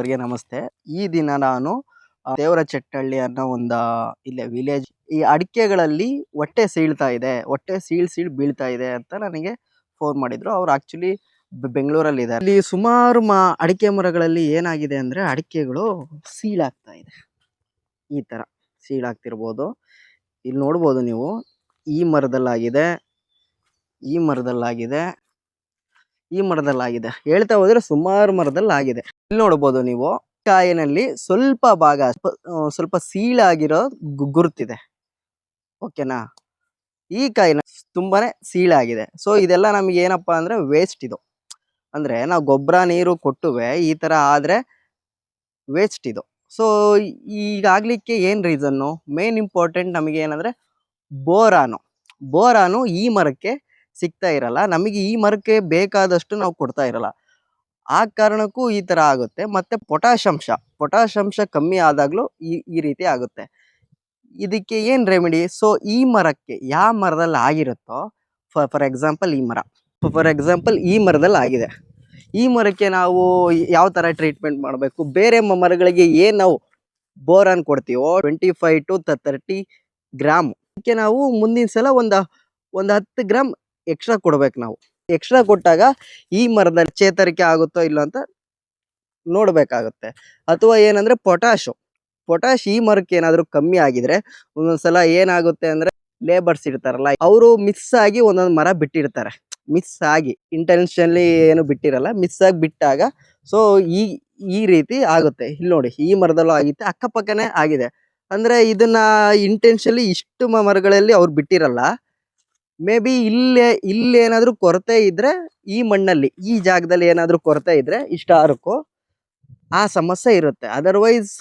ಅವರಿಗೆ ನಮಸ್ತೆ. ಈ ದಿನ ನಾನು ದೇವರಚಟ್ಟಹಳ್ಳಿ ಅನ್ನೋ ಒಂದು ಇಲ್ಲೇ ವಿಲೇಜ್ ಈ ಅಡಿಕೆಗಳಲ್ಲಿ ಹೊಟ್ಟೆ ಸೀಳ್ತಾ ಇದೆ, ಹೊಟ್ಟೆ ಸೀಳ್ ಬೀಳ್ತಾ ಇದೆ ಅಂತ ನನಗೆ ಫೋನ್ ಮಾಡಿದ್ರು. ಅವ್ರು ಆಕ್ಚುಲಿ ಬೆಂಗಳೂರಲ್ಲಿದ್ದಾರೆ. ಇಲ್ಲಿ ಸುಮಾರು ಅಡಿಕೆ ಮರಗಳಲ್ಲಿ ಏನಾಗಿದೆ ಅಂದ್ರೆ ಅಡಿಕೆಗಳು ಸೀಳಾಗ್ತಾ ಇದೆ. ಈ ತರ ಸೀಳಾಗ್ತಿರ್ಬೋದು. ಇಲ್ಲಿ ನೋಡ್ಬೋದು ನೀವು, ಈ ಮರದಲ್ಲಾಗಿದೆ, ಈ ಮರದಲ್ಲಾಗಿದೆ, ಈ ಮರದಲ್ಲಾಗಿದೆ. ಹೇಳ್ತಾ ಹೋದ್ರೆ ಸುಮಾರು ಮರದಲ್ಲಾಗಿದೆ. ಇಲ್ಲಿ ನೋಡ್ಬೋದು ನೀವು, ಕಾಯಿನಲ್ಲಿ ಸ್ವಲ್ಪ ಭಾಗ ಸ್ವಲ್ಪ ಸೀಳಾಗಿರೋ ಗುರುತಿದೆ. ಓಕೆನಾ? ಈ ಕಾಯಿನ ತುಂಬಾನೇ ಸೀಳಾಗಿದೆ. ಸೊ ಇದೆಲ್ಲ ನಮ್ಗೆ ಏನಪ್ಪಾ ಅಂದ್ರೆ ವೇಸ್ಟ್. ಇದು ಅಂದ್ರೆ ನಾವು ಗೊಬ್ಬರ ನೀರು ಕೊಟ್ಟುವೆ ಈ ತರ ಆದ್ರೆ ವೇಸ್ಟ್ ಇದು. ಸೊ ಈಗಾಗ್ಲಿಕ್ಕೆ ಏನ್ ರೀಸನ್ನು? ಮೇನ್ ಇಂಪಾರ್ಟೆಂಟ್ ನಮಗೆ ಏನಂದ್ರೆ ಬೋರಾನು ಈ ಮರಕ್ಕೆ ಸಿಗ್ತಾ ಇರಲ್ಲ. ನಮಗೆ ಈ ಮರಕ್ಕೆ ಬೇಕಾದಷ್ಟು ನಾವು ಕೊಡ್ತಾ ಇರಲ್ಲ. ಆ ಕಾರಣಕ್ಕೂ ಈ ತರ ಆಗುತ್ತೆ. ಮತ್ತೆ ಪೊಟ್ಯಾಷ್ ಅಂಶ ಕಮ್ಮಿ ಆದಾಗ್ಲೂ ಈ ರೀತಿ ಆಗುತ್ತೆ. ಇದಕ್ಕೆ ಏನ್ ರೆಮಿಡಿ? ಸೊ ಈ ಮರಕ್ಕೆ ಯಾವ ಮರದಲ್ಲಿ ಆಗಿರುತ್ತೋ, ಫಾರ್ ಎಕ್ಸಾಂಪಲ್ ಈ ಮರದಲ್ಲಿ ಆಗಿದೆ, ಈ ಮರಕ್ಕೆ ನಾವು ಯಾವ ತರ ಟ್ರೀಟ್ಮೆಂಟ್ ಮಾಡಬೇಕು? ಬೇರೆ ಮರಗಳಿಗೆ ಏನ್ ನಾವು ಬೋರಾನ್ ಕೊಡ್ತೀವೋ 25 to 30 ಗ್ರಾಮ್, ಅದಕ್ಕೆ ನಾವು ಮುಂದಿನ ಸಲ ಒಂದು 10 ಗ್ರಾಮ್ ಎಕ್ಸ್ಟ್ರಾ ಕೊಡ್ಬೇಕು. ನಾವು ಎಕ್ಸ್ಟ್ರಾ ಕೊಟ್ಟಾಗ ಈ ಮರದಲ್ಲಿ ಚೇತರಿಕೆ ಆಗುತ್ತೋ ಇಲ್ಲ ಅಂತ ನೋಡ್ಬೇಕಾಗುತ್ತೆ. ಅಥವಾ ಏನಂದ್ರೆ ಪೊಟ್ಯಾಶ್ ಈ ಮರಕ್ಕೆ ಏನಾದ್ರು ಕಮ್ಮಿ ಆಗಿದ್ರೆ ಒಂದೊಂದ್ಸಲ ಏನಾಗುತ್ತೆ ಅಂದ್ರೆ ಲೇಬರ್ಸ್ ಇರ್ತಾರಲ್ಲ, ಅವರು ಮಿಸ್ ಆಗಿ ಒಂದೊಂದು ಮರ ಬಿಟ್ಟಿರ್ತಾರೆ. ಮಿಸ್ ಆಗಿ ಇಂಟೆನ್ಷನ್ಲಿ ಏನು ಬಿಟ್ಟಿರಲ್ಲ, ಮಿಸ್ ಆಗಿ ಬಿಟ್ಟಾಗ ಸೊ ಈ ರೀತಿ ಆಗುತ್ತೆ. ಇಲ್ಲಿ ನೋಡಿ, ಈ ಮರದಲ್ಲೂ ಆಗಿತ್ತೆ, ಅಕ್ಕಪಕ್ಕನೇ ಆಗಿದೆ. ಅಂದ್ರೆ ಇದನ್ನ ಇಂಟೆನ್ಷನ್ಲಿ ಇಷ್ಟು ಮರಗಳಲ್ಲಿ ಅವ್ರು ಬಿಟ್ಟಿರಲ್ಲ. ಮೇ ಬಿ ಇಲ್ಲೇನಾದ್ರೂ ಕೊರತೆ ಇದ್ರೆ, ಈ ಮಣ್ಣಲ್ಲಿ ಈ ಜಾಗದಲ್ಲಿ ಏನಾದ್ರೂ ಕೊರತೆ ಇದ್ರೆ ಇಷ್ಟಾರಕ್ಕೂ ಆ ಸಮಸ್ಯೆ ಇರುತ್ತೆ. ಅದರ್ವೈಸ್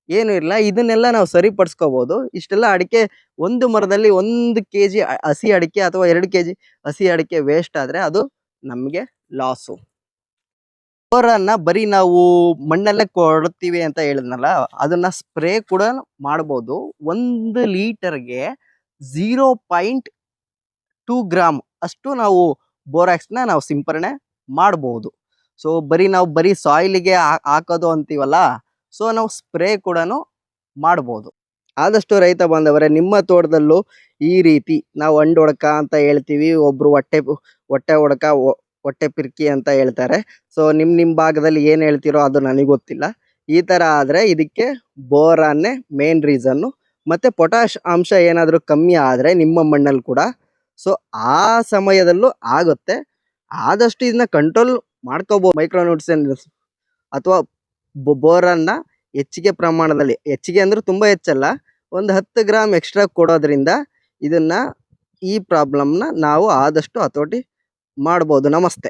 ಏನು ಇಲ್ಲ. ಇದನ್ನೆಲ್ಲ ನಾವು ಸರಿಪಡಿಸ್ಕೋಬಹುದು. ಇಷ್ಟೆಲ್ಲ ಅಡಿಕೆ, ಒಂದು ಮರದಲ್ಲಿ 1 kg ಹಸಿ ಅಡಿಕೆ ಅಥವಾ 2 kg ಹಸಿ ಅಡಿಕೆ ವೇಸ್ಟ್ ಆದ್ರೆ ಅದು ನಮ್ಗೆ ಲಾಸು. ಬೋರನ್ನ ಬರೀ ನಾವು ಮಣ್ಣಲ್ಲೇ ಕೊಡ್ತೀವಿ ಅಂತ ಹೇಳಿದ್ನಲ್ಲ, ಅದನ್ನ ಸ್ಪ್ರೇ ಕೂಡ ಮಾಡ್ಬೋದು. 1 ಲೀಟರ್ಗೆ 0.2 ಗ್ರಾಮ್ ಅಷ್ಟು ನಾವು ಬೋರಾಕ್ಸ್ನ ನಾವು ಸಿಂಪರಣೆ ಮಾಡಬಹುದು. ಸೊ ನಾವು ಬರೀ ಸಾಯಿಲಿಗೆ ಹಾಕೋದು ಅಂತೀವಲ್ಲ, ಸೊ ನಾವು ಸ್ಪ್ರೇ ಕೂಡ ಮಾಡ್ಬೋದು. ಆದಷ್ಟು ರೈತ ಬಾಂಧವರೇ, ನಿಮ್ಮ ತೋಟದಲ್ಲೂ ಈ ರೀತಿ ನಾವು ಅಂಡು ಹೊಡಕ ಅಂತ ಹೇಳ್ತೀವಿ, ಒಬ್ರು ಹೊಟ್ಟೆ ಹೊಡಕ, ಹೊಟ್ಟೆ ಪಿರ್ಕಿ ಅಂತ ಹೇಳ್ತಾರೆ. ಸೊ ನಿಮ್ ಭಾಗದಲ್ಲಿ ಏನ್ ಹೇಳ್ತಿರೋ ಅದು ನನಗೆ ಗೊತ್ತಿಲ್ಲ. ಈ ತರ ಆದ್ರೆ ಇದಕ್ಕೆ ಬೋರಾನ್ನೇ ಮೇನ್ ರೀಸನ್ನು. ಮತ್ತೆ ಪೊಟ್ಯಾಶ್ ಅಂಶ ಏನಾದರೂ ಕಮ್ಮಿ ಆದ್ರೆ ನಿಮ್ಮ ಮಣ್ಣಲ್ಲಿ ಕೂಡ, ಸೊ ಆ ಸಮಯದಲ್ಲೂ ಆಗುತ್ತೆ. ಆದಷ್ಟು ಇದನ್ನ ಕಂಟ್ರೋಲ್ ಮಾಡ್ಕೋಬಹುದು. ಮೈಕ್ರೋನ್ಯೂಟ್ರಿಯೆಂಟ್ಸ್ ಅಥವಾ ಬೋರನ್ನ ಹೆಚ್ಚಿಗೆ ಪ್ರಮಾಣದಲ್ಲಿ, ಹೆಚ್ಚಿಗೆ ಅಂದ್ರೆ ತುಂಬಾ ಹೆಚ್ಚಲ್ಲ, ಒಂದು 10 ಗ್ರಾಮ್ ಎಕ್ಸ್ಟ್ರಾ ಕೊಡೋದ್ರಿಂದ ಈ ಪ್ರಾಬ್ಲಮ್ನ ನಾವು ಆದಷ್ಟು ಹತೋಟಿ ಮಾಡ್ಬೋದು. ನಮಸ್ತೆ.